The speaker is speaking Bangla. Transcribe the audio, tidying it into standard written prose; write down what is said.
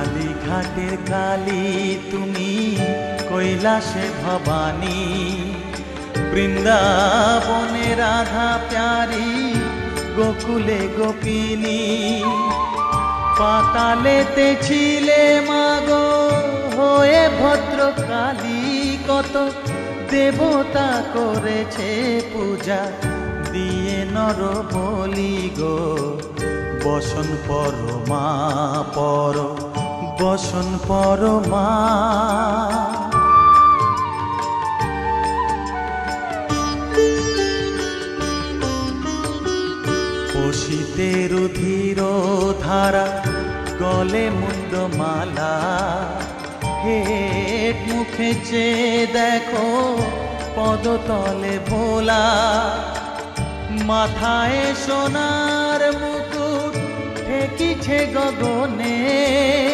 কালীঘাটের কালী তুমি, কৈলাসে ভবানী, বৃন্দাবনে রাধা প্যারি, গোকুলে গোপিনী। পাতালেতে ছিলে মাগো হয়ে ভদ্রকালী, কত দেবতা করেছে পূজা দিয়ে নর বলি গো। বসন পরমা পর, বসন পরমা। পশিতে রুধির ধারা, গলে মুন্ডমালা, হেট মুখে চেয়ে দেখো পদতলে ভোলা। মাথায় সোনার মুকুট ঠেকিছে গগনে,